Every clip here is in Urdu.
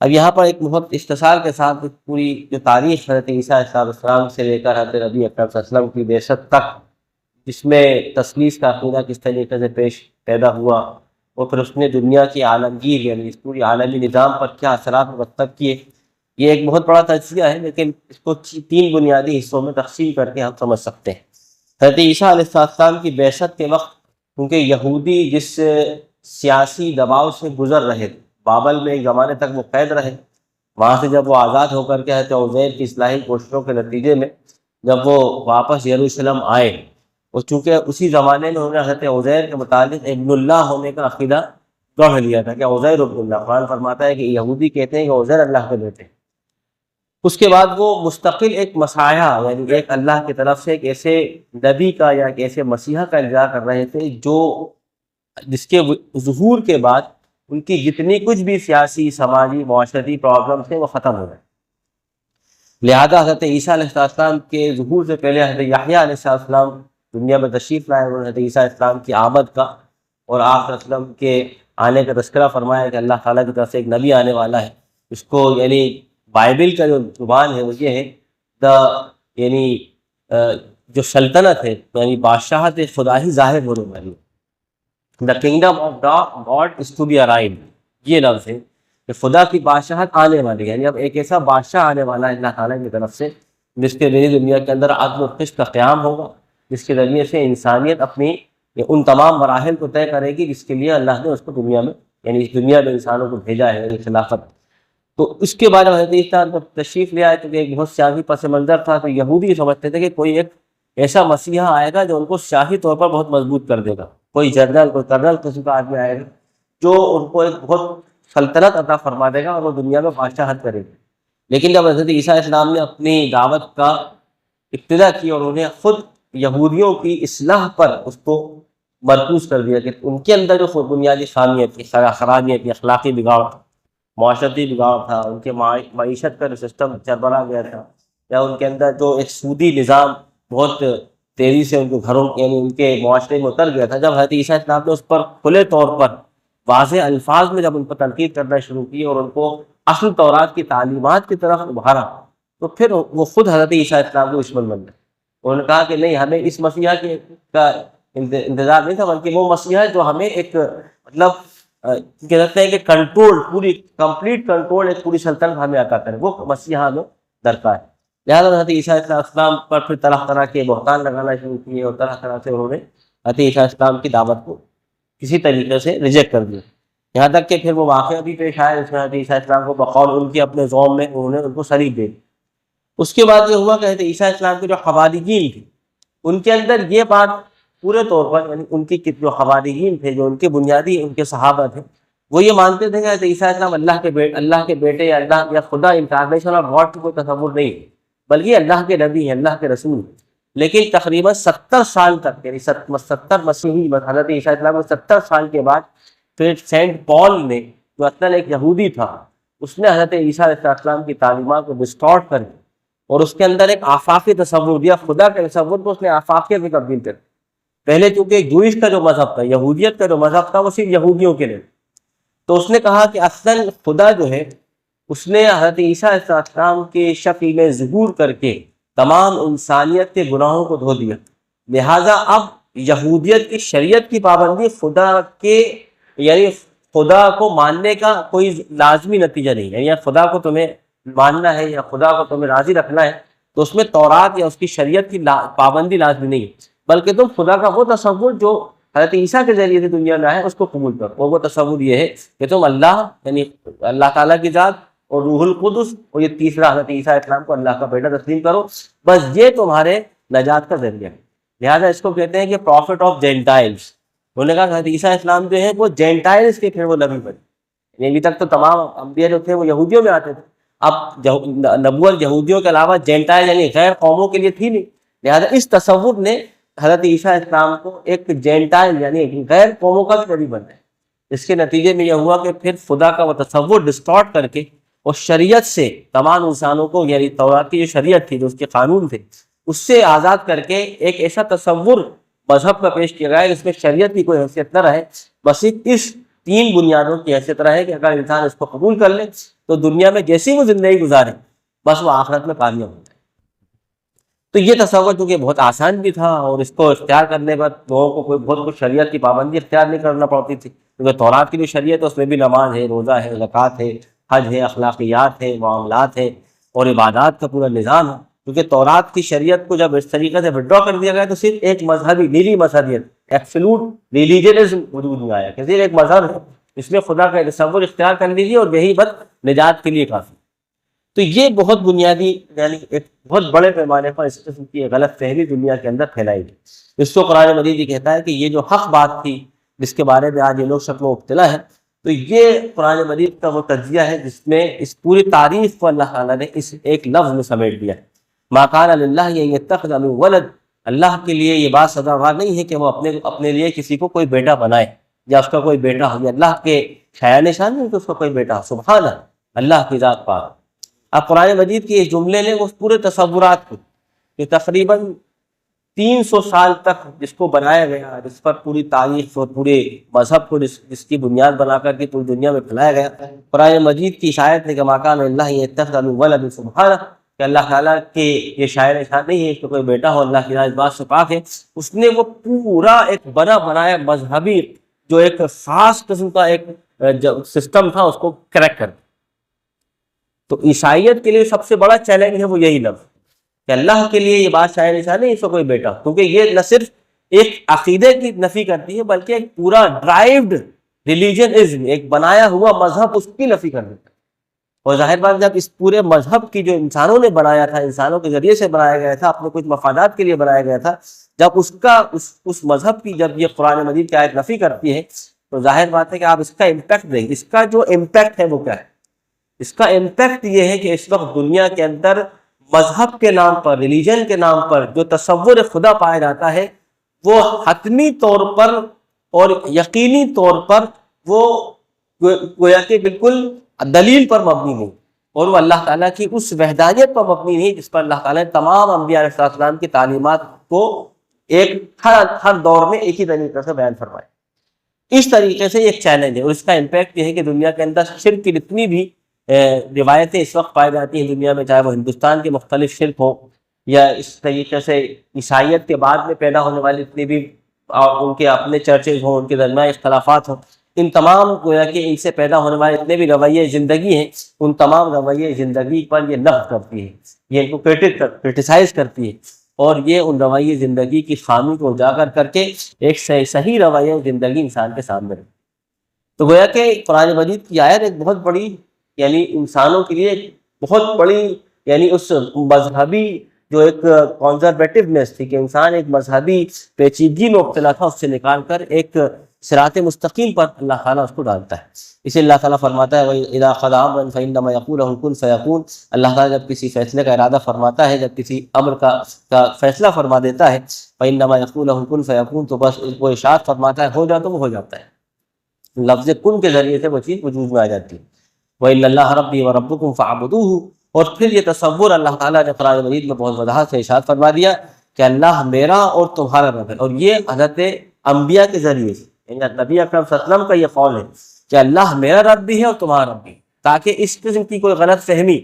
اب یہاں پر ایک بہت اختصار کے ساتھ پوری جو تاریخ حضرت عیسیٰ علیہ السلام سے لے کر حضرت نبی اکرم صلی اللہ علیہ وسلم کی بعثت تک، جس میں تثلیث کا عقیدہ کس طریقے سے پیدا ہوا، اور پھر اس نے دنیا کی عالمگیر یعنی اس پوری عالمی نظام پر کیا اثرات مرتب کیے، یہ ایک بہت بڑا تجزیہ ہے، لیکن اس کو 3 بنیادی حصوں میں تقسیم کر کے ہم سمجھ سکتے ہیں۔ حضرت عیسیٰ علیہ السلام کی بعثت کے وقت کیونکہ یہودی جس سیاسی دباؤ سے گزر رہے تھے، بابل میں ایک زمانے تک وہ قید رہے، وہاں سے جب وہ آزاد ہو کر کے حضرت عزیر کی اصلاحی کوششوں کے نتیجے میں جب وہ واپس یروشلم آئے، اور چونکہ اسی زمانے میں انہوں نے حضرت عزیر کے متعلق ابن اللہ ہونے کا عقیدہ گڑھ لیا تھا کہ عزیر ابن اللہ، قرآن فرماتا ہے کہ یہودی کہتے ہیں کہ عزیر اللہ کے بیٹے۔ اس کے بعد وہ مستقل ایک مسیحا یعنی ایک اللہ کی طرف سے ایک ایسے نبی کا یا ایک ایسے مسیحا کا انتظار کر رہے تھے جس کے ظہور کے بعد ان کی جتنی کچھ بھی سیاسی، سماجی، معاشرتی پرابلم تھے وہ ختم ہو گئے۔ لہذا حضرت عیسیٰ علیہ السلام کے ظہور سے پہلے حضرت یحییٰ علیہ السلام دنیا میں تشریف لائے، انہوں نے حضرت عیسیٰ علیہ السلام کی آمد کا اور آپ صلی اللہ علیہ وسلم کے آنے کا تذکرہ فرمایا کہ اللہ تعالیٰ کی طرف سے ایک نبی آنے والا ہے۔ اس کو یعنی بائبل کا جو زبان ہے وہ یہ ہے یعنی جو سلطنت ہے یعنی بادشاہت خدا ہی ظاہر ہونے والی ہے۔ The kingdom of God is to be arrived، یہ لفظ ہے کہ خدا کی بادشاہت آنے والی ہے، یعنی اب ایک ایسا بادشاہ آنے والا ہے اللہ تعالیٰ کی طرف سے جس کے ذریعے دنیا کے اندر عدل و قسط کا قیام ہوگا، جس کے ذریعے سے انسانیت اپنی ان تمام مراحل کو طے کرے گی جس کے لیے اللہ نے اس کو دنیا میں یعنی اس دنیا میں انسانوں کو بھیجا ہے، یعنی خلافت۔ تو اس کے بعد حضرت عیسیٰ کو تشریف لے آئے، کیونکہ ایک بہت سیاسی پس منظر تھا، تو یہودی سمجھتے تھے کہ کوئی ایک ایسا مسیحا آئے گا جو ان کو سیاسی طور پر بہت مضبوط کر دے گا، کوئی جنرل، کوئی کرنل قسم کا آدمی آئے گا جو ان کو ایک بہت سلطنت عطا فرما دے گا اور وہ دنیا میں بادشاہت کرے گا۔ لیکن جب حضرت عیسیٰ علیہ السلام نے اپنی دعوت کا ابتدا کی اور انہیں خود یہودیوں کی اصلاح پر اس کو مرکوز کر دیا کہ ان کے اندر جو بنیادی خامیت تھی، خرابیاں تھی، اخلاقی بگاڑ تھا، معاشرتی بگاڑ تھا، ان کے معیشت کا جو سسٹم چربرا گیا تھا، یا ان کے اندر جو ایک سودی نظام بہت تیزی سے ان کے گھروں یعنی ان کے معاشرے میں اتر گیا تھا، جب حضرت عیسیٰ علیہ السلام نے اس پر کھلے طور پر واضح الفاظ میں جب ان پر تنقید کرنا شروع کی اور ان کو اصل تورات کی تعلیمات کی طرف ابھارا، تو پھر وہ خود حضرت عیسیٰ علیہ السلام کو دشمن بن گئے۔ انہوں نے کہا کہ نہیں، ہمیں اس مسیحا کا انتظار نہیں تھا، بلکہ وہ مسیحا ہے جو ہمیں ایک مطلب کہتے ہیں کہ کنٹرول، پوری کمپلیٹ کنٹرول، ایک پوری سلطنت ہمیں عطا کرے، وہ مسیحا ہمیں درکار ہے۔ لہٰذا حضرت عیسیٰ علیہ السلام پر پھر طرح طرح کے بہتان لگانا شروع کیے اور طرح طرح سے انہوں نے حضرت عیسیٰ علیہ السلام کی دعوت کو کسی طریقے سے ریجیکٹ کر دیا، یہاں تک کہ پھر وہ واقعہ بھی پیش آیا جس میں حضرت عیسیٰ علیہ السلام کو بقول ان کے اپنے قوم میں انہوں نے ان کو سلیب دے دی۔ اس کے بعد یہ ہوا کہ حضرت عیسیٰ علیہ السلام کے جو حواریین تھے ان کے اندر یہ بات پورے طور پر یعنی ان کی جو حواریین تھے، جو ان کے بنیادی ان کے صحابہ تھے، وہ یہ مانتے تھے کہ حضرت عیسیٰ علیہ السلام اللہ کے بیٹے یا اللہ یا خدا انکارنیشن آف گاڈ کی کوئی تصور نہیں ہے، بلکہ اللہ کے نبی ہیں، اللہ کے رسول ہیں۔ لیکن تقریباً 70 سال تک یعنی 70 مسیحی حضرت عیسیٰ علیہ السلام کو 70 سال کے بعد پھر سینٹ پال نے جو اصلاً ایک یہودی تھا، اس نے حضرت عیسیٰ علیہ السلام کی تعلیمات کو ڈسٹارٹ کر دیا اور اس کے اندر ایک آفاقی تصور دیا، خدا کے تصور کو اس نے آفاقیت میں تبدیل کر دیا۔ پہلے چونکہ جوئش کا جو مذہب تھا، یہودیت کا جو مذہب تھا، وہ صرف یہودیوں کے لیے، تو اس نے کہا کہ اصلاً خدا جو ہے اس نے حضرت عیسیٰ علیہ السلام کے شکل میں ظہور کر کے تمام انسانیت کے گناہوں کو دھو دیا، لہٰذا اب یہودیت کی شریعت کی پابندی خدا کے یعنی خدا کو ماننے کا کوئی لازمی نتیجہ نہیں ہے، یعنی خدا کو تمہیں ماننا ہے یا خدا کو تمہیں راضی رکھنا ہے تو اس میں تورات یا اس کی شریعت کی پابندی لازمی نہیں ہے، بلکہ تم خدا کا وہ تصور جو حضرت عیسیٰ کے ذریعے سے دنیا میں آئے اس کو قبول کرو۔ وہ تصور یہ ہے کہ تم اللہ یعنی اللہ تعالیٰ کی ذات اور روح القدس اور یہ تیسرا حضرت عیسیٰ علیہ السلام کو اللہ کا بیٹا تسلیم کرو، بس یہ تمہارے نجات کا ذریعہ ہے۔ لہٰذا اس کو کہتے ہیں کہ پروفٹ آف جینٹائلز۔ انہوں نے کہا کہ حضرت عیسیٰ علیہ السلام جو ہے وہ جینٹائلز کے پھر وہ نبی بنے، ابھی تک تو تمام انبیاء جو تھے وہ یہودیوں میں آتے تھے، اب نبوت یہودیوں کے علاوہ جینٹائل یعنی غیر قوموں کے لیے تھی نہیں، لہٰذا اس تصور نے حضرت عیسیٰ علیہ السلام کو ایک جینٹائل یعنی غیر قوموں کا بھی نبی بنایا۔ اس کے نتیجے میں یہ ہوا کہ پھر خدا کا وہ تصور ڈسٹارٹ کر کے اور شریعت سے تمام انسانوں کو یعنی تورات کی جو شریعت تھی، جو اس کے قانون تھے، اس سے آزاد کر کے ایک ایسا تصور مذہب کا پیش کیا گیا جس میں شریعت کی کوئی حیثیت نہ رہے، بس اس تین بنیادوں کی حیثیت رہے کہ اگر انسان اس کو قبول کر لے تو دنیا میں جیسی وہ زندگی گزارے بس وہ آخرت میں کامیاب ہو جائے۔ تو یہ تصور چونکہ بہت آسان بھی تھا، اور اس کو اختیار کرنے پر لوگوں کو کوئی بہت کچھ شریعت کی پابندی اختیار نہیں کرنا پڑتی تھی، کیونکہ تورات کی جو شریعت ہے اس میں بھی نماز ہے، روزہ ہے، زکوٰۃ ہے، حج ہے، اخلاقیات ہے، معاملات ہے اور عبادات کا پورا نظام ہے۔ کیونکہ تورات کی شریعت کو جب اس طریقے سے وڈرا کر دیا گیا تو صرف ایک مذہبی نیلی مذہبیت، ایبسولوٹ ریلیجنزم وجود میں آیا کہ صرف ایک مذہب ہے، اس میں خدا کا تصور اختیار کر لیجیے اور یہی بس نجات کے لیے کافی۔ تو یہ بہت بنیادی یعنی ایک بہت بڑے پیمانے پر اس قسم کی غلط فہمی دنیا کے اندر پھیلائی گئی۔ اس کو قرآن مجید یہ کہتا ہے کہ یہ جو حق بات تھی جس کے بارے میں آج یہ لوگ شک و مبتلا ہے، تو یہ قرآن مجید کا وہ تجزیہ ہے جس میں اس پوری تعریف کو اللہ تعالیٰ نے اس ایک لفظ میں سمیٹ دیا۔ ما کان للہ ان یتخذ من ولد، اللہ کے لیے یہ بات سزاوار نہیں ہے کہ وہ اپنے لیے کسی کو کوئی بیٹا بنائے یا اس کا کوئی بیٹا ہو، یا اللہ کے حیا نشان نہیں کہ اس کا کوئی بیٹا ہو، سبحانہ، اللہ کی ذات پاک۔ اب قرآن مجید کے اس جملے نے اس پورے تصورات کو کہ تقریباً 300 سال تک جس کو بنایا گیا، جس پر پوری تاریخ اور پورے مذہب کو جس کی بنیاد بنا کر کے پوری دنیا میں پھیلایا گیا، قرآن مجید کی شاید ہے کہ ما کان للہ ان یتخذ من ولد سبحانہ، کہ اللہ تعالیٰ کے یہ شاعر نشان نہیں ہے کہ کوئی بیٹا ہو، اللہ کی بات سے پاک ہے۔ اس نے وہ پورا ایک بنا بنایا مذہبی جو ایک خاص قسم کا ایک سسٹم تھا اس کو کریکٹ کر دیا۔ تو عیسائیت کے لیے سب سے بڑا چیلنج ہے وہ یہی لفظ کہ اللہ کے لیے یہ بات شاعر نشان نہیں اس کو کوئی بیٹا، کیونکہ یہ نہ صرف ایک عقیدے کی نفی کرتی ہے بلکہ ایک پورا ڈرائیوڈ ریلیجنزم، ایک بنایا ہوا مذہب اس کی نفی کر دیتا ہے۔ اور ظاہر بات جب اس پورے مذہب کی جو انسانوں نے بنایا تھا، انسانوں کے ذریعے سے بنایا گیا تھا، اپنے کچھ مفادات کے لیے بنایا گیا تھا، جب اس مذہب کی جب یہ قرآن مجید کی آیت نفی کرتی ہے تو ظاہر بات ہے کہ آپ اس کا امپیکٹ دیں۔ اس کا جو امپیکٹ ہے وہ کیا ہے؟ اس کا امپیکٹ یہ ہے کہ اس وقت دنیا کے اندر مذہب کے نام پر، ریلیجن کے نام پر جو تصور خدا پایا جاتا ہے وہ حتمی طور پر اور یقینی طور پر وہ گویا کہ بالکل دلیل پر مبنی نہیں، اور وہ اللہ تعالیٰ کی اس وحدانیت پر مبنی نہیں جس پر اللہ تعالیٰ نے تمام انبیاء علیہ السلام کی تعلیمات کو ایک ہر دور میں ایک ہی طریقے سے بیان فرمایا۔ اس طریقے سے ایک چیلنج ہے، اور اس کا امپیکٹ یہ ہے کہ دنیا کے اندر شرک کی جتنی بھی روایتیں اس وقت پائی جاتی ہیں دنیا میں، چاہے وہ ہندوستان کے مختلف شرک ہو یا اس طریقے سے عیسائیت کے بعد میں پیدا ہونے والی جتنی بھی ان کے اپنے چرچز ہوں، ان کے درمیان اختلافات ہوں، ان تمام گویا کہ ان سے پیدا ہونے والے جتنے بھی رویے زندگی ہیں، ان تمام رویے زندگی پر یہ نقد کرتی ہے، یہ ان کو کرٹیسائز کرتی ہے، اور یہ ان رویے زندگی کی خامی کو اجاگر کر کے ایک صحیح رویہ زندگی انسان کے سامنے رکھتی۔ تو گویا کہ قرآن مجید کی آیت ایک بہت بڑی یعنی انسانوں کے لیے بہت بڑی یعنی اس مذہبی جو ایک کنزرویٹونیس تھی کہ انسان ایک مذہبی پیچیدگی میں مبتلا تھا، اس سے نکال کر ایک صراط مستقیم پر اللہ تعالیٰ اس کو ڈالتا ہے۔ اسے اللہ تعالیٰ فرماتا ہے وَإِذَا قَضَىٰ أَمْرًا فَإِنَّمَا يَقُولُ لَهُ كُن فَيَكُونُ، اللہ تعالیٰ جب کسی فیصلے کا ارادہ فرماتا ہے، جب کسی امر کا فیصلہ فرما دیتا ہے، فَإِنَّمَا يَقُولُ لَهُ كُن فَيَكُونُ، تو بس وہ ارشاد فرماتا ہے ہو جا تو وہ ہو جاتا ہے، لفظ کن کے ذریعے سے وہ چیز وجود میں آ جاتی ہے۔ وَإِنَّ اللَّهَ رَبِّي وَرَبُّكُمْ فَاعْبُدُوهُ، اور پھر یہ تصور اللہ تعالیٰ نے قرآن مجید میں بہت وضاحت سے ارشاد فرما دیا کہ اللہ میرا اور تمہارا رب ہے، اور یہ حضرت انبیاء کے ذریعے سے یعنی نبی اکرم صلی اللہ علیہ وسلم کا یہ قول ہے کہ اللہ میرا رب بھی ہے اور تمہارا رب بھی، تاکہ اس قسم کی کوئی غلط فہمی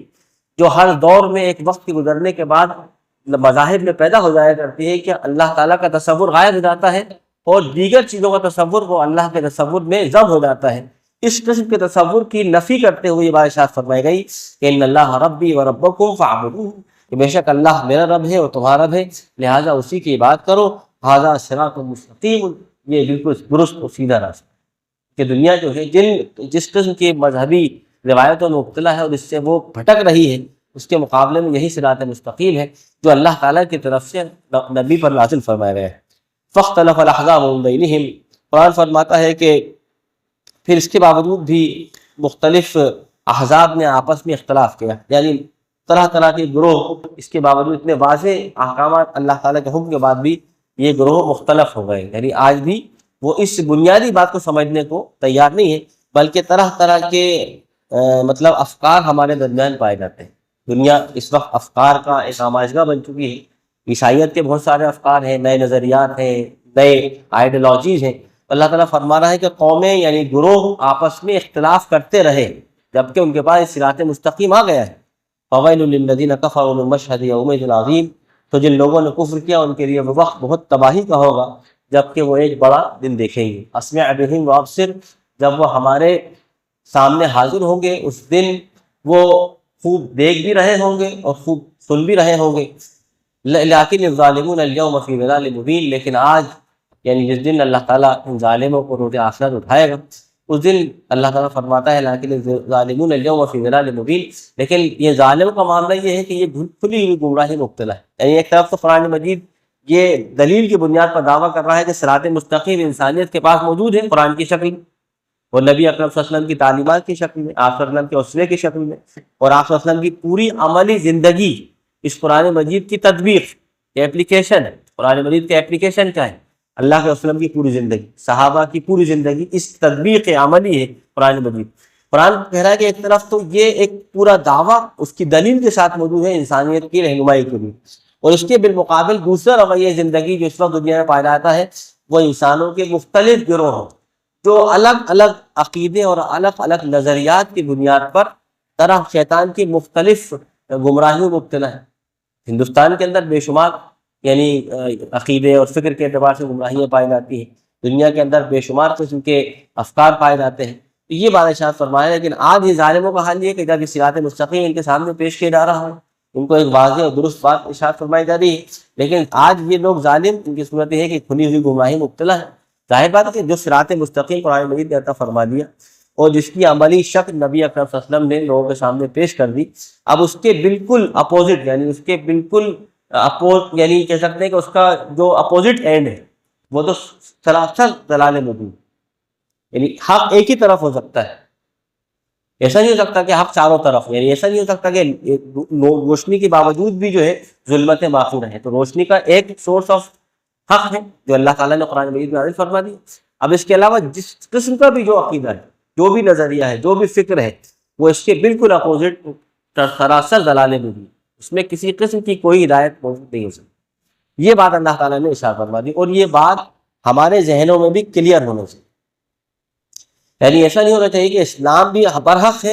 جو ہر دور میں ایک وقت کے گزرنے کے بعد مذاہب میں پیدا ہو جایا کرتی ہے کہ اللہ تعالیٰ کا تصور غائب ہو جاتا ہے اور دیگر چیزوں کا تصور وہ اللہ کے تصور میں ضم ہو جاتا ہے، اس قسم کے تصور کی نفی کرتے ہوئے یہ بات ارشاد فرمائی گئی کہ ان اللہ ربی و ربکم فاعبدوہ، کہ بے شک اللہ میرا رب ہے اور تمہارا رب ہے، لہٰذا اسی کی عبادت کرو، ھذا صراط مستقیم، یہ بالکل درست اور سیدھا راستہ۔ کہ دنیا جو ہے جس قسم کی مذہبی روایتوں میں مبتلا ہے اور اس سے وہ بھٹک رہی ہے، اس کے مقابلے میں یہی صراط مستقیم ہے جو اللہ تعالیٰ کی طرف سے نبی پر نازل فرمایا گیا ہے۔ فاختلف الاحزاب من بینہم، قرآن فرماتا ہے کہ پھر اس کے باوجود بھی مختلف احزاب نے آپس میں اختلاف کیا، یعنی طرح طرح کے گروہ، اس کے باوجود اتنے واضح احکامات اللہ تعالیٰ کے حکم کے بعد بھی یہ گروہ مختلف ہو گئے، یعنی آج بھی وہ اس بنیادی بات کو سمجھنے کو تیار نہیں ہے، بلکہ طرح طرح کے مطلب افکار ہمارے درمیان پائے جاتے ہیں۔ دنیا اس وقت افکار کا ایک آمائشگاہ بن چکی ہے، عیسائیت کے بہت سارے افکار ہیں، نئے نظریات ہیں، نئے آئیڈیالوجیز ہیں، اللہ تعالیٰ فرما رہا ہے کہ قومیں یعنی گروہ آپس میں اختلاف کرتے رہے جبکہ ان کے پاس صراط مستقیم آ گیا ہے. فویل للذین کفروا من مشہد یوم عظیم، تو جن لوگوں نے کفر کیا ان کے لیے وہ وقت بہت تباہی کا ہوگا جبکہ وہ ایک بڑا دن دیکھیں گے. اسمع بہم وابصر، جب وہ ہمارے سامنے حاضر ہوں گے اس دن وہ خوب دیکھ بھی رہے ہوں گے اور خوب سن بھی رہے ہوں گے. لیکن الظالمون اليوم فی ضلال مبین، لیکن آج یعنی جس دن اللہ تعالیٰ ان ظالموں کو روز آخرت اٹھائے گا اس دن اللہ تعالیٰ فرماتا ہے لیکن الظالمون اليوم فی ضلال مبین، لیکن یہ ظالم کا معاملہ یہ ہے کہ یہ کھلی ہوئی گمراہی مبتلا ہے. یعنی ایک طرف تو قرآن مجید یہ دلیل کی بنیاد پر دعویٰ کر رہا ہے کہ صراط مستقیم انسانیت کے پاس موجود ہے قرآن کی شکل میں، اور نبی اکرم صلی اللہ علیہ وسلم کی تعلیمات کی شکل میں، آپ صلی اللہ علیہ وسلم کے اسوے کی شکل میں، اور آپ صلی اللہ علیہ وسلم کی پوری عملی زندگی اس قرآن مجید کی تطبیق اپلیکیشن ہے. قرآن مجید کے اپلیکیشن کیا ہے؟ اللہ کے وسلم کی پوری زندگی، صحابہ کی پوری زندگی، اس تطبیق عملی ہے قرآن مجید. قرآن کہہ رہا ہے کہ ایک طرف تو یہ ایک پورا دعویٰ اس کی دلیل کے ساتھ موجود ہے انسانیت کی رہنمائی کے لیے، اور اس کے بالمقابل دوسرا رویہ زندگی جو اس وقت دنیا میں پایا جاتا ہے وہ انسانوں کے مختلف گروہوں جو الگ الگ عقیدے اور الگ الگ نظریات کی بنیاد پر طرح شیطان کی مختلف گمراہیوں مبتلا ہے. ہندوستان کے اندر بے شمار یعنی عقیدے اور فکر کے اعتبار سے گمراہیاں پائی جاتی ہیں، دنیا کے اندر بے شمار قسم کے افکار پائے جاتے ہیں. تو یہ بات ارشاد فرمایا. لیکن آج یہ ظالموں کا حال یہ ہے کہ جب یہ صراط مستقیم ان کے سامنے پیش کیا جا رہا ہے ان کو ایک واضح اور درست بات ارشاد فرمائی جا رہی ہے، لیکن آج یہ لوگ ظالم ان کی صورت یہ ہے کہ کھلی ہوئی گمراہی مبتلا ہے. ظاہر بات ہے کہ جو صراط مستقیم قرآن مجید نے عطا فرما دیا اور جس کی عملی شکل نبی اکرم صلی اللہ علیہ وسلم نے لوگوں کے سامنے پیش کر دی، اب اس کے بالکل اپوزٹ یعنی اس کے بالکل یعنی کہہ سکتے ہیں کہ اس کا جو اپوزٹ اینڈ ہے وہ تو سراسر ضلال مبین، یعنی حق ایک ہی طرف ہو سکتا ہے. ایسا نہیں ہو سکتا کہ حق چاروں طرف، یعنی ایسا نہیں ہو سکتا کہ روشنی کے باوجود بھی جو ہے ظلمتیں باقی رہیں. تو روشنی کا ایک سورس آف حق ہے جو اللہ تعالیٰ نے قرآن مجید میں نازل فرما دی. اب اس کے علاوہ جس قسم کا بھی جو عقیدہ ہے، جو بھی نظریہ ہے، جو بھی فکر ہے، وہ اس کے بالکل اپوزٹ سراسر ضلال مبین، اس میں کسی قسم کی کوئی ہدایت موجود نہیں ہو سکتی. یہ بات اللہ تعالیٰ نے ارشاد فرما دی، اور یہ بات ہمارے ذہنوں میں بھی کلیئر ہونا چاہیے. یعنی ایسا نہیں ہونا چاہیے کہ اسلام بھی برحق ہے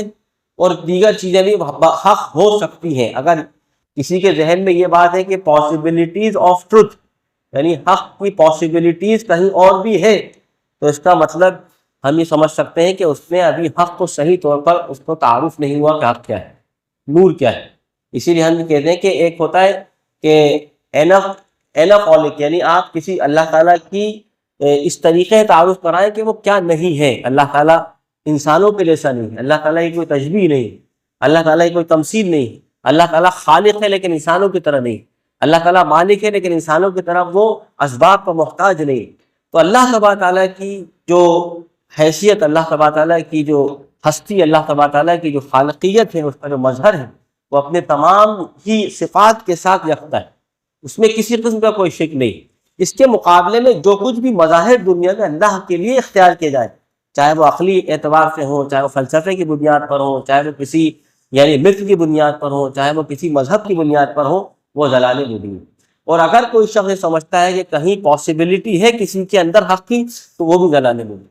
اور دیگر چیزیں بھی حق ہو سکتی ہیں. اگر کسی کے ذہن میں یہ بات ہے کہ پاسبلٹیز آف ٹروتھ یعنی حق کی پاسبلٹیز کہیں اور بھی ہے، تو اس کا مطلب ہم یہ سمجھ سکتے ہیں کہ اس نے ابھی حق کو صحیح طور پر اس کو تعارف نہیں ہوا کہ حق کیا ہے، نور کیا ہے. اسی لیے ہم کہتے ہیں کہ ایک ہوتا ہے کہ ایناپولک یعنی آپ کسی اللہ تعالیٰ کی اس طریقے تعارف کرائیں کہ وہ کیا نہیں ہے. اللہ تعالیٰ انسانوں کے جیسا نہیں ہے، اللہ تعالیٰ کی کوئی تشبیہ نہیں، اللہ تعالیٰ کی کوئی تمثیل نہیں. اللہ تعالیٰ خالق ہے لیکن انسانوں کی طرح نہیں. اللہ تعالیٰ مالک ہے لیکن انسانوں کی طرح وہ اسباب کا محتاج نہیں. تو اللہ تبارک تعالیٰ کی جو حیثیت، اللہ تبارک تعالیٰ کی جو ہستی، اللہ تبارک تعالیٰ کی جو خالقیت ہے، اس کا جو مظہر ہے، وہ اپنے تمام ہی صفات کے ساتھ یکتا ہے، اس میں کسی قسم کا کوئی شک نہیں. اس کے مقابلے میں جو کچھ بھی مظاہر دنیا میں اللہ کے لیے اختیار کیے جائے، چاہے وہ عقلی اعتبار سے ہوں، چاہے وہ فلسفے کی بنیاد پر ہوں، چاہے وہ کسی یعنی ملک کی بنیاد پر ہوں، چاہے وہ کسی مذہب کی بنیاد پر ہوں، وہ ضلال مبین. اور اگر کوئی شخص سمجھتا ہے کہ کہیں پاسبلٹی ہے کسی کے اندر حق کی، تو وہ بھی ضلال مبین.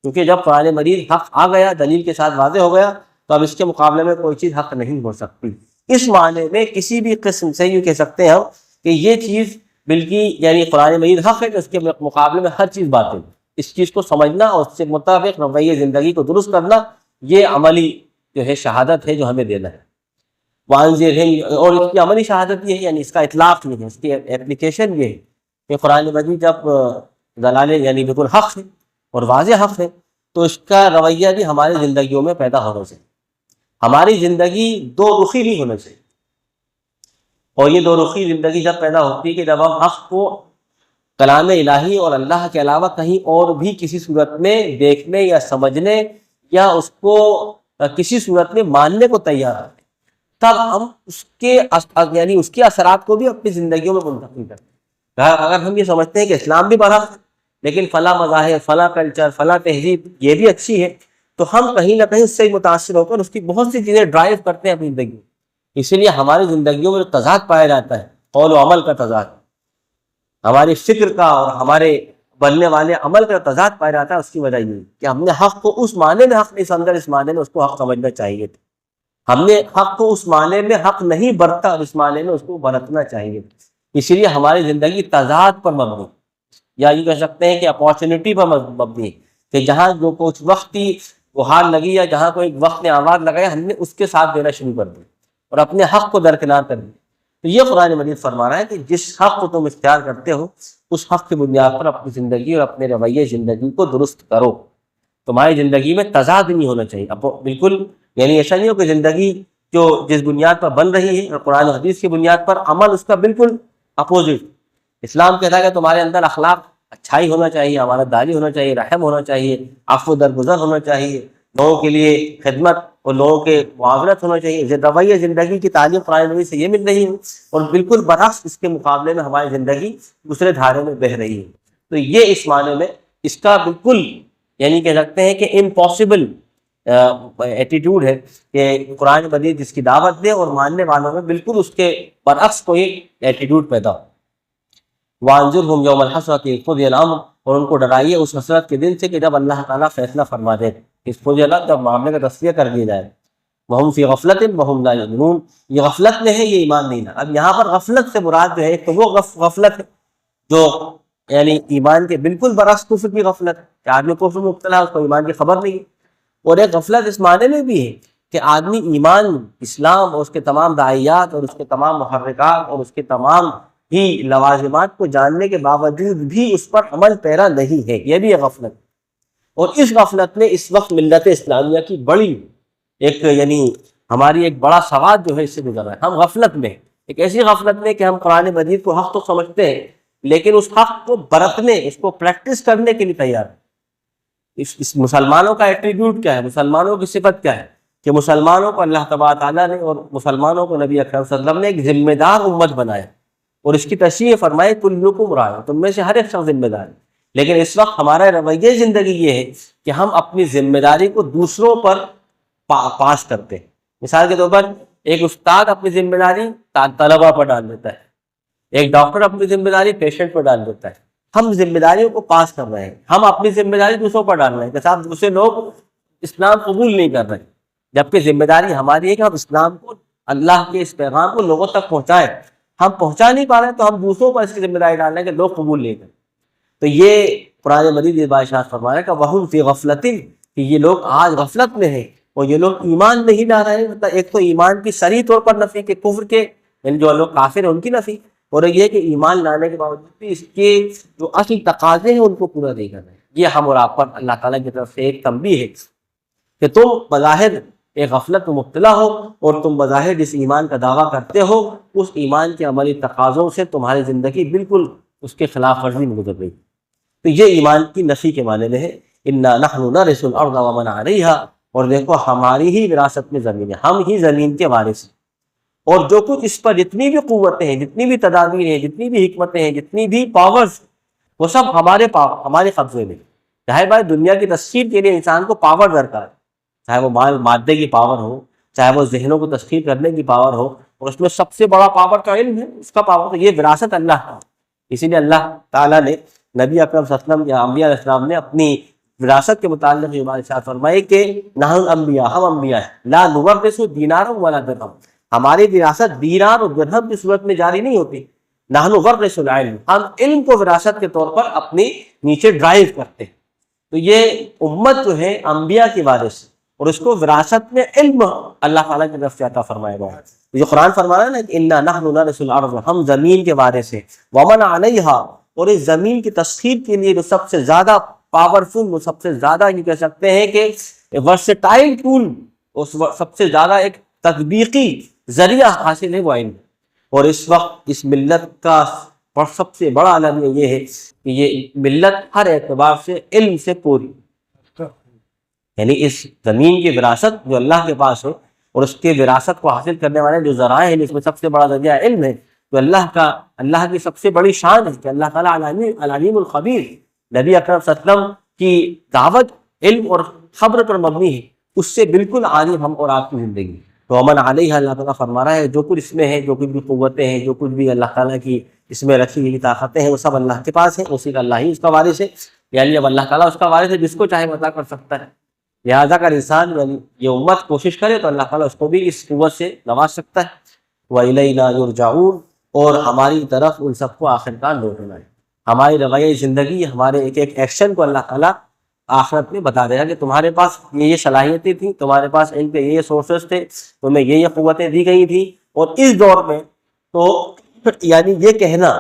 کیونکہ جب قرآن مجید حق آ گیا، دلیل کے ساتھ واضح ہو گیا، تو اب اس کے مقابلے میں کوئی چیز حق نہیں ہو سکتی. اس معنی میں کسی بھی قسم سے یہ کہہ سکتے ہیں ہم کہ یہ چیز بلکہ یعنی قرآن مجید حق ہے کہ اس کے مقابلے میں ہر چیز باطل. اس چیز کو سمجھنا اور اس سے مطابق رویہ زندگی کو درست کرنا، یہ عملی جو ہے شہادت ہے جو ہمیں دینا ہے. اور اس کی عملی شہادت یہ ہے، یعنی اس کا اطلاق نہیں ہے، اس کی اپلیکیشن یہ ہے کہ قرآن مجید جب دلالے یعنی بالکل حق ہے اور واضح حق ہے، تو اس کا رویہ بھی ہماری زندگیوں میں پیدا ہونا چاہیے. ہماری زندگی دو رخی ہی ہونا چاہیے. اور یہ دو رخی زندگی جب پیدا ہوتی ہے کہ جب ہم حق کو کلام الہی اور اللہ کے علاوہ کہیں اور بھی کسی صورت میں دیکھنے یا سمجھنے یا اس کو کسی صورت میں ماننے کو تیار ہیں، تب ہم اس کے یعنی اس کے اثرات کو بھی اپنی زندگیوں میں منتقل کرتے ہیں. اگر ہم یہ سمجھتے ہیں کہ اسلام بھی برحق ہے لیکن فلاں مذاہب، فلاں کلچر، فلاں تہذیب یہ بھی اچھی ہے، تو ہم کہیں نہ کہیں اس سے متاثر ہو کر اس کی بہت سی چیزیں ڈرائیو کرتے ہیں اپنی زندگی. اسی لیے ہماری زندگیوں میں تضاد پایا جاتا ہے، قول و عمل کا تضاد، ہماری فکر کا اور ہمارے بننے والے عمل کا تضاد پایا جاتا ہے، اس کی وجہ یہ ہے کہ ہم نے حق کو اس معنی میں حق نہیں سمجھا، اس معنی میں اس کو حق سمجھنا چاہیے تھا۔ ہم نے حق کو اس معنی میں حق نہیں برتا اور اس معنی میں اس کو برتنا چاہیے، اسی لیے ہماری زندگی تضاد پر مبنی، یا یہ کہہ سکتے ہیں کہ اپارچونٹی پر مبنی ہے، کہ جہاں جو کچھ وقتی بہار لگی یا جہاں کوئی وقت نے آواز لگایا، ہم نے اس کے ساتھ دینا شروع کر دیا اور اپنے حق کو درکنار کر دیا۔ تو یہ قرآن مجید فرما رہا ہے کہ جس حق کو تم اختیار کرتے ہو، اس حق کی بنیاد پر اپنی زندگی اور اپنے رویے زندگی کو درست کرو۔ تمہاری زندگی میں تضاد نہیں ہونا چاہیے، اب بالکل یعنی ایسا نہیں ہو کہ زندگی جو جس بنیاد پر بن رہی ہے اور قرآن و حدیث کی بنیاد پر، عمل اس کا بالکل اپوزٹ۔ اسلام کہتا ہے کہ تمہارے اندر اخلاق اچھائی ہونا چاہیے، امانت داری ہونا چاہیے، رحم ہونا چاہیے، عفو درگزر ہونا چاہیے، لوگوں کے لیے خدمت اور لوگوں کے معاونت ہونا چاہیے۔ رویہ زندگی کی تعلیم قرآن مجید سے یہ مل رہی ہے، اور بالکل برعکس اس کے مقابلے میں ہماری زندگی دوسرے دھارے میں بہہ رہی ہے۔ تو یہ اس معنی میں اس کا بالکل یعنی کہہ سکتے ہیں کہ امپاسبل ایٹیٹیوڈ ہے کہ قرآن مجید جس کی دعوت دے اور ماننے والوں میں بالکل اس کے برعکس کوئی ایٹیٹیوڈ پیدا ہو۔ وَأَنذِرْهُمْ يَوْمَ الْحَسْرَةِ إِذْ قُضِيَ الْأَمْرُ، اور ان کو ڈرائیے اس حسرت کے دن سے کہ جب اللہ تعالیٰ فیصلہ فرما دے، اس قضی الامر، جب معاملے کا تصفیہ کر دیا جائے۔ وَهُمْ فِي غَفْلَةٍ وَهُمْ لَا يُؤْمِنُونَ، یہ غفلت میں ہے، یہ ایمان نہیں لا۔ اب یہاں پر غفلت سے مراد جو ہے تو وہ غفلت ہے جو یعنی ایمان کے بالکل برعکس کفر کی غفلت ہے، کہ آدمی کفر میں مبتلا ہے، اس کو ایمان کی خبر نہیں ہے۔ اور ایک غفلت اس معنی میں بھی ہے کہ آدمی ایمان، اسلام اور اس کے تمام داعیات اور اس کے تمام محرکات اور اس کے تمام ہی لوازمات کو جاننے کے باوجود بھی اس پر عمل پیرا نہیں ہے، یہ بھی ایک غفلت۔ اور اس غفلت میں اس وقت ملت اسلامیہ کی بڑی ایک یعنی ہماری ایک بڑا سواد جو ہے اس سے گزر رہا ہے۔ ہم غفلت میں، ایک ایسی غفلت میں کہ ہم قرآن مجید کو حق تو سمجھتے ہیں، لیکن اس حق کو برتنے، اس کو پریکٹس کرنے کے لیے تیار ہیں۔ اس مسلمانوں کا ایٹیٹیوڈ کیا ہے، مسلمانوں کی صفت کیا ہے، کہ مسلمانوں کو اللہ تبارک تعالیٰ نے اور مسلمانوں کو نبی اکرم صلی اللہ علیہ وسلم نے ایک ذمہ دار امت بنایا، اور اس کی تشریح فرمائے کلکم راع، تم میں سے ہر ایک شخص ذمہ دار ہے۔ لیکن اس وقت ہمارا رویہ زندگی یہ ہے کہ ہم اپنی ذمہ داری کو دوسروں پر پاس کرتے ہیں۔ مثال کے طور پر ایک استاد اپنی ذمہ داری طلباء پر ڈال دیتا ہے، ایک ڈاکٹر اپنی ذمہ داری پیشنٹ پر ڈال دیتا ہے۔ ہم ذمہ داریوں کو پاس کر رہے ہیں، ہم اپنی ذمہ داری دوسروں پر ڈال رہے ہیں، کہ صاحب دوسرے لوگ اسلام قبول نہیں کر رہے، جبکہ ذمہ داری ہماری ہے کہ ہم اسلام کو، اللہ کے اس پیغام کو لوگوں تک پہنچائیں۔ ہم پہنچا نہیں پا رہے تو ہم دوسروں پر اس کی ذمہ داری ڈال رہے ہیں کہ لوگ قبول نہیں کریں۔ تو یہ قرآن مجید یہ بادشاہ فرما رہا ہے کہ وَهُمْ فِي غَفْلَةٍ، کہ یہ لوگ آج غفلت میں ہیں اور یہ لوگ ایمان نہیں لا رہے ہیں۔ مطلب ایک تو ایمان کی صریح طور پر نفی، کہ کفر کے یعنی جو لوگ کافر ہیں ان کی نفی، اور یہ کہ ایمان لانے کے باوجود بھی اس کے جو اصل تقاضے ہیں ان کو پورا نہیں کر رہے ہیں۔ یہ ہم اور آپ پر اللہ تعالیٰ کی طرف سے ایک تنبیہ ہے کہ تم بظاہر ایک غفلت میں مبتلا ہو، اور تم بظاہر جس ایمان کا دعویٰ کرتے ہو اس ایمان کے عملی تقاضوں سے تمہاری زندگی بالکل اس کے خلاف ورزی میں گزر رہی۔ تو یہ ایمان کی نفی کے معنی میں ہے، انا نحن نرث الارض ومن علیہا، اور دیکھو ہماری ہی وراثت میں زمین ہے، ہم ہی زمین کے وارث ہیں، اور جو کچھ اس پر جتنی بھی قوتیں ہیں، جتنی بھی تدابیر ہیں، جتنی بھی حکمتیں ہیں، جتنی بھی پاورز، وہ سب ہمارے قبضے میں۔ ظاہر بات دنیا کی تسخیر کے لیے انسان کو پاور درکار ہے، چاہے وہ مادے کی پاور ہو، چاہے وہ ذہنوں کو تسخیر کرنے کی پاور ہو، اور اس میں سب سے بڑا پاور کا علم ہے، اس کا پاور، تو یہ وراثت اللہ کا۔ اسی لیے اللہ تعالیٰ نے نبی اکرم صلی اللہ علیہ وسلم یا انبیاء علیہ السلام نے اپنی وراثت کے متعلق یہ بات ارشاد فرمائی کہ نحن الانبیاء، ہم انبیاء ہیں، لا نورث دینارا ولا درہم، ہماری وراثت دینار اور درہم کی صورت میں جاری نہیں ہوتی، نحن نورث العلم، ہم علم کو وراثت کے طور پر اپنی نیچے ڈرائیو کرتے ہیں۔ تو یہ امت جو ہے انبیاء کی وارث، اور اس کو وراثت میں علم اللہ تعالیٰ کی طرف سے عطا فرمایا گیا ہے۔ یہ قرآن فرما رہا ہے نا کہ انا نحن نرث الارض، ہم زمین کے وارث ہیں، ومن علیہا، اور اس زمین کی تسخیر کے لیے جو سب سے زیادہ پاورفل، وہ سب سے زیادہ یہ کہہ سکتے ہیں کہ ورسٹائل ٹول، اس سب سے زیادہ ایک تطبیقی ذریعہ حاصل ہے وہ علم۔ اور اس وقت اس ملت کا سب سے بڑا علم یہ ہے کہ یہ ملت ہر اعتبار سے علم سے پوری، یعنی اس زمین کی وراثت جو اللہ کے پاس ہو، اور اس کے وراثت کو حاصل کرنے والے جو ذرائع ہیں، اس میں سب سے بڑا ذریعہ علم ہے، تو اللہ کی سب سے بڑی شان ہے کہ اللہ تعالیٰ العلیم الخبیر۔ نبی اکرم صلی اللہ علیہ وسلم کی دعوت علم اور خبر پر مبنی ہے، اس سے بالکل عاری ہم اور آپ کی زندگی۔ تو امن علیہ، اللہ تعالیٰ فرما رہا ہے جو کچھ اس میں ہے، جو کچھ بھی قوتیں ہیں، جو کچھ بھی اللہ تعالیٰ کی اس میں رکھی ہوئی طاقتیں ہیں وہ سب اللہ کے پاس ہیں، اسی کا اللہ ہی اس کا وارث ہے، یعنی اب اللہ تعالیٰ اس کا وارث ہے جس کو چاہے عطا کر سکتا ہے۔ لہٰذا اگر انسان یہ امت کوشش کرے تو اللہ تعالیٰ اس کو بھی اس قوت سے نواز سکتا ہے۔ وَإِلَيْنَا يُرْجَعُونَ، اور ہماری طرف ان سب کو آخرکار لوٹنا ہے۔ ہماری رویہ زندگی، ہمارے ایک ایک ایکشن کو اللہ تعالیٰ آخرت میں بتا دے گا کہ تمہارے پاس یہ صلاحیتیں تھیں، تمہارے پاس ان کے یہ سورسز تھے، تمہیں یہ قوتیں دی گئی تھیں، اور اس دور میں تو یعنی یہ کہنا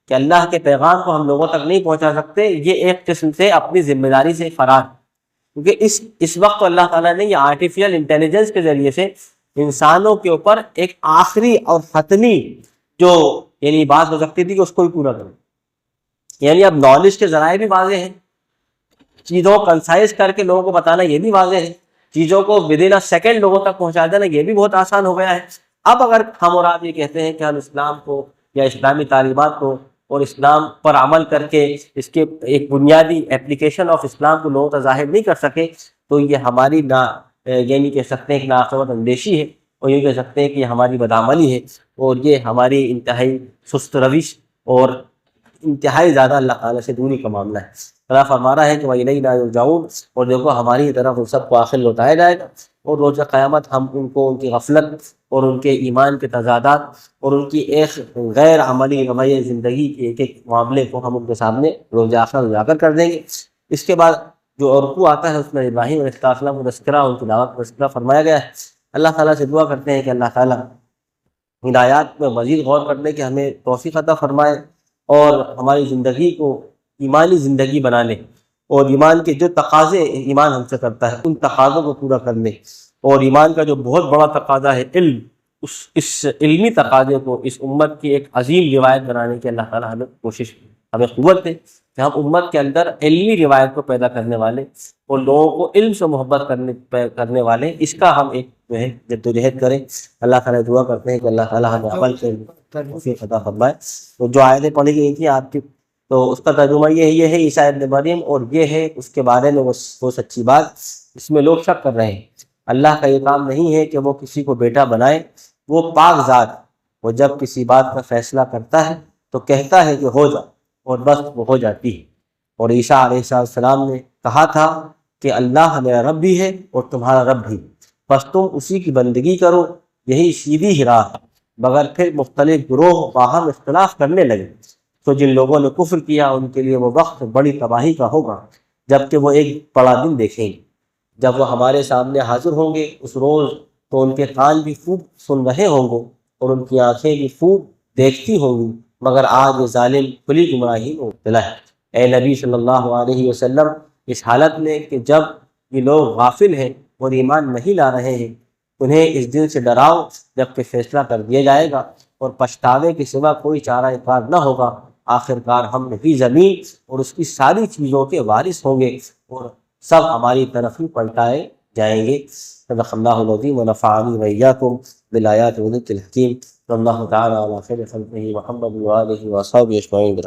کہ اللہ کے پیغام کو ہم لوگوں تک نہیں پہنچا سکتے، یہ ایک قسم سے اپنی ذمہ داری سے فرار، کیونکہ اس وقت اللہ تعالیٰ نے یہ آرٹیفیشل انٹیلیجنس کے ذریعے سے انسانوں کے اوپر ایک آخری اور حتمی جو یعنی بات ہو سکتی تھی کہ اس کو ہی پورا کریں، یعنی اب نالج کے ذرائع بھی واضح ہیں، چیزوں کو کنسائز کر کے لوگوں کو بتانا یہ بھی واضح ہے، چیزوں کو ودن سیکنڈ لوگوں تک پہنچا دینا یہ بھی بہت آسان ہو گیا ہے۔ اب اگر ہم اور آپ یہ کہتے ہیں کہ ہم اسلام کو یا اسلامی تعلیمات کو اور اسلام پر عمل کر کے اس کے ایک بنیادی اپلیکیشن آف اسلام کو لوگوں تک ظاہر نہیں کر سکے، تو یہ ہماری یعنی کہہ سکتے ہیں کہ ناقص اندیشی ہے، اور یہ کہہ سکتے ہیں کہ یہ ہماری بدعملی ہے، اور یہ ہماری انتہائی سست روش اور انتہائی زیادہ اللہ تعالیٰ سے دوری کا معاملہ ہے۔ اللہ فرما رہا ہے کہ وَإِلَيْنَا يُرْجَعُونَ، اور دیکھو ہماری طرف ان سب کو آخر لوٹایا جائے گا، اور روز قیامت ہم ان کو ان کی غفلت اور ان کے ایمان کے تضادات اور ان کی ایک غیر عملی رویہ زندگی کے ایک ایک معاملے کو ہم ان کے سامنے روز آخر اجاگر کر دیں گے۔ اس کے بعد جو رکوع آتا ہے اس میں ابراہیم علیہ السلام کو تذکرہ، ان کی دعوت کا تذکرہ فرمایا گیا ہے۔ اللہ تعالیٰ سے دعا کرتے ہیں کہ اللہ تعالیٰ ہدایات میں مزید غور کرنے کے ہمیں توفیق عطا فرمائے، اور ہماری زندگی کو ایمانی زندگی بنا لے، اور ایمان کے جو تقاضے ایمان ہم سے کرتا ہے ان تقاضوں کو پورا کرنے، اور ایمان کا جو بہت بڑا تقاضا ہے علم، اس علمی تقاضے کو اس امت کی ایک عظیم روایت بنانے کی اللہ تعالیٰ ہمیں قوت دے کہ ہم امت کے اندر علمی روایت کو پیدا کرنے والے اور لوگوں کو علم سے محبت کرنے والے، اس کا ہم ایک جو ہے جدوجہد کریں۔ اللہ تعالیٰ دعا کرتے ہیں کہ اللہ تعالیٰ ہمیں عمل کے توفیق عطا فرمائے۔ تو جو آیتیں پڑھی گئی تھیں آپ کی، تو اس کا ترجمہ یہ ہے عیسیٰ ابن مریم، اور یہ ہے اس کے بارے میں وہ سچی بات اس میں لوگ شک کر رہے ہیں۔ اللہ کا یہ کام نہیں ہے کہ وہ کسی کو بیٹا بنائے، وہ پاک ذات، وہ جب کسی بات کا فیصلہ کرتا ہے تو کہتا ہے کہ ہو جا، اور بس وہ ہو جاتی ہے۔ اور عیسیٰ علیہ السلام نے کہا تھا کہ اللہ میرا رب بھی ہے اور تمہارا رب بھی، بس تم اسی کی بندگی کرو، یہی سیدھی راہ ہے۔ مگر پھر مختلف گروہ باہم اختلاف کرنے لگے، تو جن لوگوں نے کفر کیا ان کے لیے وہ وقت بڑی تباہی کا ہوگا، جبکہ وہ ایک بڑا دن دیکھیں گے جب وہ ہمارے سامنے حاضر ہوں گے اس روز، تو ان کے کان بھی خوب سن رہے ہوں گے اور ان کی آنکھیں بھی خوب دیکھتی ہوں گی، مگر آج یہ ظالم کھلی گمراہی میں مبتلا ہے۔ اے نبی صلی اللہ علیہ وسلم، اس حالت میں کہ جب یہ لوگ غافل ہیں اور ایمان نہیں لا رہے ہیں، انہیں اس دن سے ڈراؤ جب کہ فیصلہ کر دیا جائے گا اور پچھتاوے کے سوا کوئی چارہ کار نہ ہوگا۔ آخرکار ہم بھی زمین اور اس کی ساری چیزوں کے وارث ہوں گے، اور سب ہماری طرف ہی پلٹائے جائیں گے۔ صدق اللہ العظیم ونفعنی وإیاکم بالآیات والذکر الحکیم۔ واللہ تعالی علی خیر خلقہ محمد وآلہ وصحبہ اجمعین۔